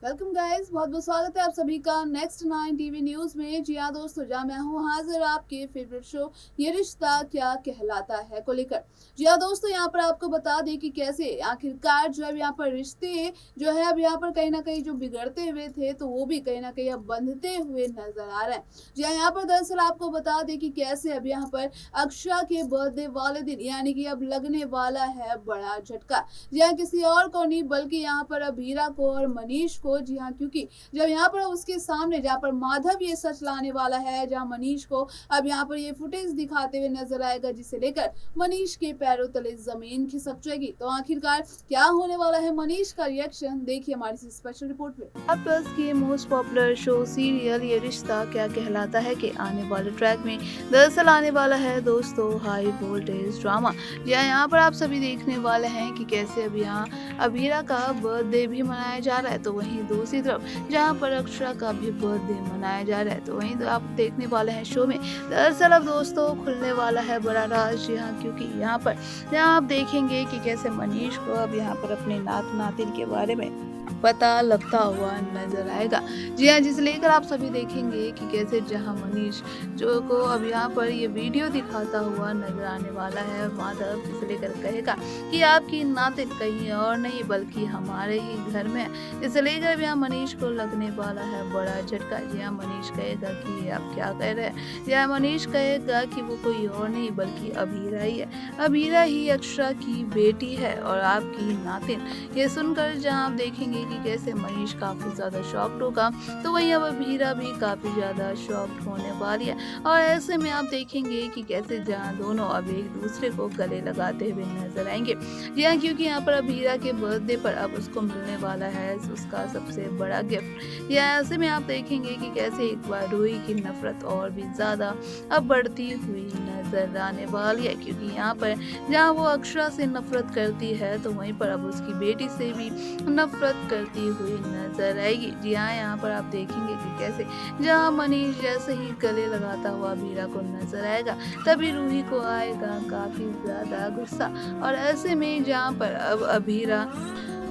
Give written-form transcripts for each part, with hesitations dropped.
Welcome guys, बहुत बहुत स्वागत है आप सभी का नेक्स्ट 9 टीवी न्यूज में। जी हाँ दोस्तों, जहाँ मैं हूँ हाजिर आपके फेवरेट शो ये रिश्ता क्या कहलाता है को लेकर। जी हाँ दोस्तों, यहाँ पर आपको बता दें कि कैसे आखिरकार जो है यहाँ पर रिश्ते जो है अब यहाँ पर कहीं ना कहीं जो बिगड़ते हुए थे तो वो भी कहीं ना कहीं अब बंधते हुए नजर आ रहे हैं। जी हाँ, यहाँ पर दरअसल आपको बता दें कि कैसे अब यहाँ पर अक्षरा के बर्थडे वाले दिन यानी कि अब लगने वाला है बड़ा झटका। जी हाँ, किसी और को नहीं बल्कि यहाँ पर अभीरा को और मनीष को। जी हाँ, क्योंकि जब यहाँ पर उसके सामने जहाँ पर माधव ये सच लाने वाला है, जहाँ मनीष को अब यहाँ पर ये फुटेज दिखाते हुए नजर आएगा जिसे लेकर मनीष के पैरों तले जमीन खिसक जाएगी। तो आखिरकार क्या होने वाला है मनीष का रिएक्शन, देखिए हमारी इस स्पेशल रिपोर्ट में। अब प्लस के मोस्ट पॉपुलर शो सीरियल ये रिश्ता क्या कहलाता है के आने वाले ट्रैक में दरअसल आने वाला है दोस्तों हाई वोल्टेज ड्रामा। यहाँ पर आप सभी देखने वाले हैं कि कैसे अब यहाँ अभीरा का बर्थडे भी मनाया जा रहा है, तो वहीं दूसरी तरफ जहां पर अक्षरा का भी बर्थडे मनाया जा रहा है, तो वहीं तो आप देखने वाले हैं शो में दरअसल अब दोस्तों खुलने वाला है बड़ा राज। जी हाँ, क्योंकि यहाँ आप देखेंगे कि कैसे मनीष को अब यहाँ पर अपने नात नातिन के बारे में पता लगता हुआ नजर आएगा। जी हाँ, जिसे लेकर आप सभी देखेंगे कि कैसे जहां मनीष जो को अब यहाँ पर ये वीडियो दिखाता हुआ नजर आने वाला है माधव, जिसे लेकर कहेगा कि आपकी नातिन कहीं और नहीं बल्कि हमारे ही घर में है। इसे लेकर अब यहाँ मनीष को लगने वाला है बड़ा झटका। जी हाँ, मनीष कहेगा कि आप क्या कह रहे हैं। यहाँ मनीष कहेगा कि वो कोई और नहीं बल्कि अभीरा ही है, अभीरा ही अक्षरा की बेटी है और आपकी नातिन। ये सुनकर जहाँ आप देखेंगे कि कैसे मनीष काफी ज्यादा शॉक्ड होगा, तो वहीं अब अभीरा भी काफी ज्यादा शॉक्ड होने वाली है। और ऐसे में आप देखेंगे कि कैसे जहाँ दोनों अब एक दूसरे को गले लगाते हुए नजर आएंगे। यहाँ क्योंकि यहाँ पर अभीरा के बर्थडे पर अब उसको मिलने वाला है उसका सबसे बड़ा गिफ्ट। या ऐसे में आप देखेंगे कि कैसे एक बार रूही की नफरत और भी ज्यादा अब बढ़ती हुई नजर आने वाली है, क्योंकि यहाँ पर जहाँ वो अक्षरा से नफरत करती है तो वहीं पर अब उसकी बेटी से भी नफरत करती हुई नजर आएगी। जी हाँ, यहाँ पर आप देखेंगे कि कैसे जहाँ मनीष जैसे ही गले लगाता हुआ अभीरा को नजर आएगा तभी रूही को आएगा काफी ज्यादा गुस्सा। और ऐसे में जहाँ पर अब अभीरा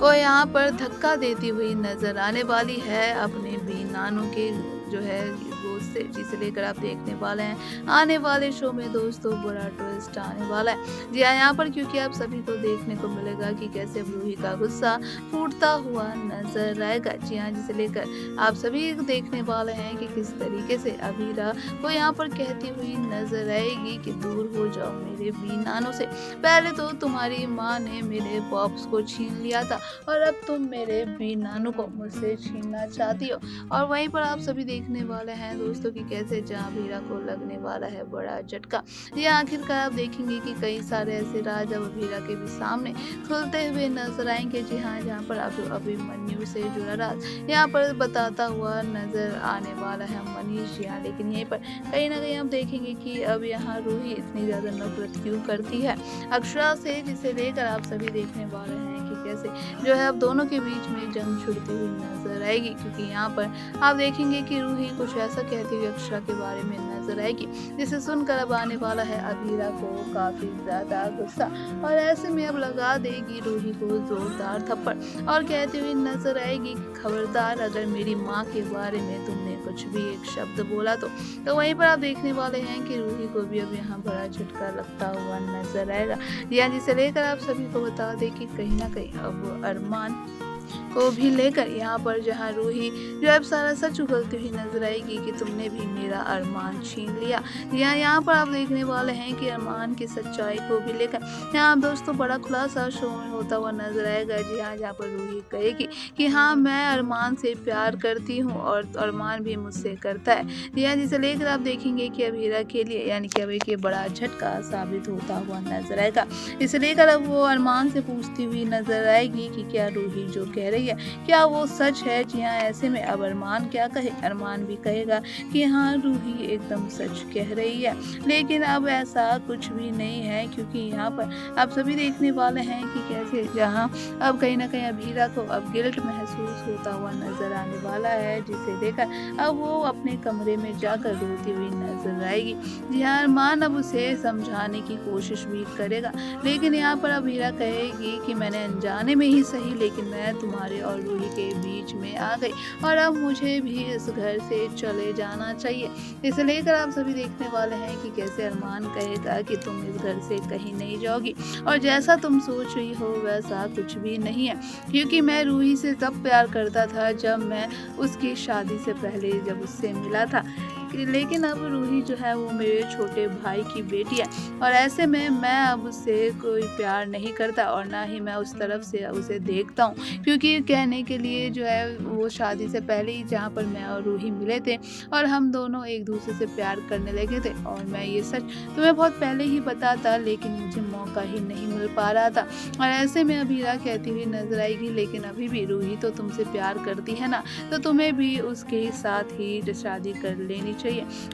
को यहाँ पर धक्का देती हुई नजर आने वाली है अपने भी नानू के जो है दोस्त से, जिसे लेकर आप देखने वाले हैं आने वाले शो में दोस्तों बड़ा ट्विस्ट आने वाला है। जी हाँ, यहाँ पर क्योंकि आप सभी को देखने को मिलेगा कि कैसे रूही का गुस्सा फूटता हुआ नजर आएगा। जी हाँ, जिसे लेकर आप सभी देखने वाले हैं कि किस तरीके से अभीरा को यहाँ पर कहती हुई नजर आएगी कि दूर हो जाओ मेरे भी नानू से। पहले तो तुम्हारी माँ ने मेरे पॉप्स को छीन लिया था और अब तुम मेरे भी नानू को मुझसे छीनना चाहती हो। और वहीं पर आप सभी देखने वाले हैं दोस्तों कि कैसे जहाँ अभीरा को लगने वाला है बड़ा झटका। ये आखिरकार आप देखेंगे कि कई सारे ऐसे राज अब अभीरा के भी सामने खुलते हुए नजर आएंगे। जी हाँ, जहाँ पर अब अभिमन्यु से जुड़ा राज यहाँ पर बताता हुआ नजर आने वाला है मनीष। यहाँ लेकिन यहीं पर कहीं ना कहीं आप देखेंगे कि अब यहाँ रूही इतनी ज्यादा नफरत क्यों करती है अक्षरा से, जिसे लेकर आप सभी देखने वाले हैं कि कैसे जो है अब दोनों के बीच में जंग छिड़ती हुई नजर आएगी। क्योंकि यहाँ पर आप देखेंगे कि रूही कुछ ऐसा कहती हुई अक्षरा के बारे में नजर आएगी जिसे सुनकर अब आने वाला है अभीरा को काफी ज्यादा गुस्सा। और ऐसे में अब लगा देगी रूही को जोरदार थप्पड़ और कहती हुई नजर आएगी कि खबरदार अगर मेरी माँ के बारे में तुमने कुछ भी एक शब्द बोला तो वहीं पर आप देखने वाले हैं कि रूही को भी अब यहाँ बड़ा झटका लगता हुआ नजर आएगा। जिसे लेकर आप सभी को बता दें कि कहीं ना कहीं अब अरमान को भी लेकर यहाँ पर जहाँ रूही जो अब सारा सच उगलती हुई नजर आएगी कि तुमने भी मेरा अरमान छीन लिया। यहाँ पर आप देखने वाले हैं कि अरमान की सच्चाई को भी लेकर यहाँ दोस्तों बड़ा खुलासा शो में होता हुआ नजर आएगा। जी हाँ, जहाँ पर रूही कहेगी कि हाँ मैं अरमान से प्यार करती हूँ और अरमान भी मुझसे करता है। यहाँ जिसे लेकर आप देखेंगे कि अभीरा के लिए यानी कि अभी के बड़ा झटका साबित होता हुआ नजर आएगा। इसे लेकर अब वो अरमान से पूछती हुई नजर आएगी कि क्या रूही जो कह रही है क्या वो सच है। जी हाँ, ऐसे में अब अरमान क्या कहे, अरमान भी कहेगा कि हाँ रूही एकदम सच कह रही है। लेकिन अब ऐसा कुछ भी नहीं है, क्योंकि यहाँ पर आप सभी देखने वाले हैं कि कैसे जहाँ अब कहीं ना कहीं अभीरा को अब गिल्ट महसूस होता हुआ नजर आने वाला है, जिसे लेकर अब वो अपने कमरे में जाकर रोती हुई नजर आएगी। जी हाँ, अरमान अब उसे समझाने की कोशिश भी करेगा, लेकिन यहाँ पर अभीरा कहेगी कि मैंने अनजाने में ही सही लेकिन मैं तुम्हारे तुम्हारे और रूही के बीच में आ गई और अब मुझे भी इस घर से चले जाना चाहिए। इसे लेकर आप सभी देखने वाले हैं कि कैसे अरमान कहेगा कि तुम इस घर से कहीं नहीं जाओगी और जैसा तुम सोच रही हो वैसा कुछ भी नहीं है, क्योंकि मैं रूही से तब प्यार करता था जब मैं उसकी शादी से पहले जब उससे मिला था, लेकिन अब रूही जो है वो मेरे छोटे भाई की बेटी है और ऐसे में मैं अब उससे कोई प्यार नहीं करता और ना ही मैं उस तरफ से उसे देखता हूँ, क्योंकि कहने के लिए जो है वो शादी से पहले ही जहाँ पर मैं और रूही मिले थे और हम दोनों एक दूसरे से प्यार करने लगे थे और मैं ये सच तुम्हें बहुत पहले ही बताता, लेकिन मुझे मौका ही नहीं मिल पा रहा था। और ऐसे में अभीरा कहती हुई नजर आएगी, लेकिन अभी भी रूही तो तुमसे प्यार करती है ना, तो तुम्हें भी उसके साथ ही शादी कर लेनी चाहिए।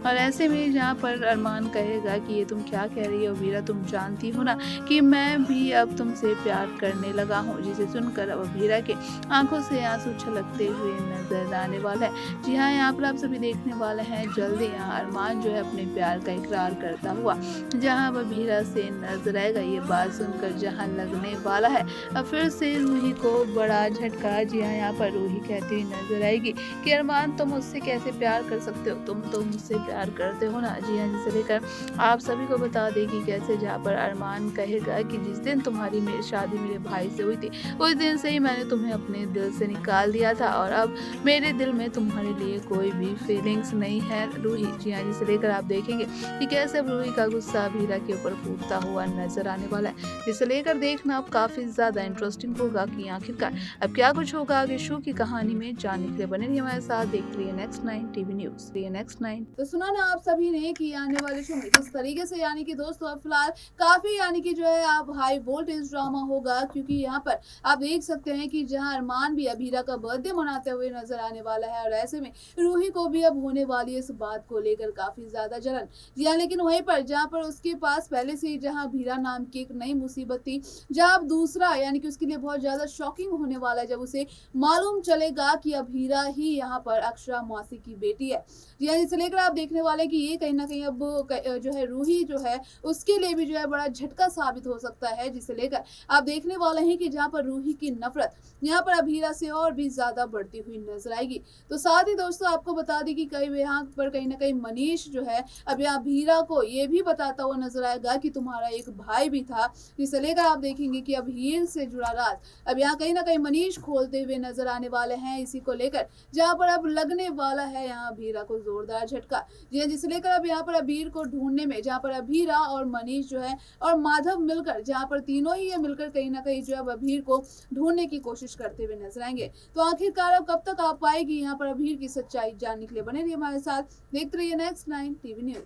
और ऐसे में जहाँ पर अरमान कहेगा कि ये तुम क्या कह रही हो अभीरा, तुम जानती हो ना कि मैं भी अब तुमसे प्यार करने लगा हूँ, जिसे सुनकर अब अभीरा के आंखों से आंसू छलकते हुए नजर आने वाला है। जी हाँ, यहाँ पर आप सभी देखने वाले हैं जल्दी यहाँ अरमान जो है अपने प्यार का इकरार करता हुआ जहाँ अब अभीरा से नजर आएगा। ये बात सुनकर जहाँ लगने वाला है अब फिर से रूही को बड़ा झटका। जी हाँ, यहाँ पर रूही कहती हुई नजर आएगी कि अरमान तुम मुझसे कैसे प्यार कर सकते हो, तुम तो मुझसे प्यार करते हो ना। जी हाँ, जिसे लेकर आप सभी को बता दें कि कैसे जहाँ पर अरमान कहेगा कि जिस दिन तुम्हारी मेरी शादी मेरे भाई से हुई थी उस दिन से ही मैंने तुम्हें अपने दिल से निकाल दिया था और अब मेरे दिल में तुम्हारे लिए कोई भी फीलिंग्स नहीं है रूही। जी हाँ, जिसे लेकर आप देखेंगे कि कैसे अब रूही का गुस्सा अभीरा के ऊपर फूटता हुआ नजर आने वाला है, जिसे लेकर देखना अब काफी ज्यादा इंटरेस्टिंग होगा कि आखिरकार अब क्या कुछ होगा आगे शो की कहानी में। जानने के लिए बने रहिए हमारे साथ, देखते रहिए नेक्स्ट 9 टीवी न्यूज। नेक्स्ट 9 तो सुना ना आप सभी ने कि आने वाले शो में किस तरीके से यानी कि दोस्तों अब फिलहाल काफी यानी कि जो है आप हाई वोल्टेज ड्रामा होगा, क्योंकि यहाँ पर आप देख सकते हैं कि जहाँ अरमान भी अभीरा का बर्थडे मनाते हुए नजर आने वाला है और ऐसे में रूही को भी अब होने वाली इस बात को लेकर काफी ज्यादा जलन। जी हाँ, लेकिन वहीं पर जहाँ पर उसके पास पहले से ही जहाँ अभीरा नाम की एक नई मुसीबत थी, जहाँ अब दूसरा यानी कि उसके लिए बहुत ज्यादा शॉकिंग होने वाला है जब उसे मालूम चलेगा कि अभीरा ही यहाँ पर अक्षरा मौसी की बेटी है। जी हाँ, इसे लेकर आप देखने वाले कि ये कहीं ना कहीं अब जो है रूही जो है उसके लिए भी जो है बड़ा झटका साबित हो सकता है, जिसे लेकर आप देखने वाले हैं कि जहाँ पर रूही की नफरत यहाँ पर अभीरा से और भी ज्यादा बढ़ती हुई नजर आएगी। तो साथ ही दोस्तों आपको बता दें कि यहाँ पर कहीं ना कहीं मनीष जो है अब यहाँ अभीरा को ये भी बताता हुआ नजर आएगा कि तुम्हारा एक भाई भी था, जिसे लेकर आप देखेंगे कि अब हीर से जुड़ा राज अब यहाँ कहीं ना कहीं मनीष खोलते हुए नजर आने वाले हैं। इसी को लेकर जहाँ पर अब लगने वाला है यहाँ अभीरा को जोरदार झटका। जी जिसे लेकर अब यहाँ पर अभीर को ढूंढने में जहाँ पर अभीरा और मनीष जो है और माधव मिलकर जहाँ पर तीनों ही मिलकर कहीं ना कहीं जो है अभीर को ढूंढने की कोशिश करते हुए नजर आएंगे। तो आखिरकार अब कब तक आ पाएगी यहाँ पर अभीर की सच्चाई जानने के लिए बने रहिए हमारे साथ, देखते रहिए नेक्स्ट 9 टीवी न्यूज।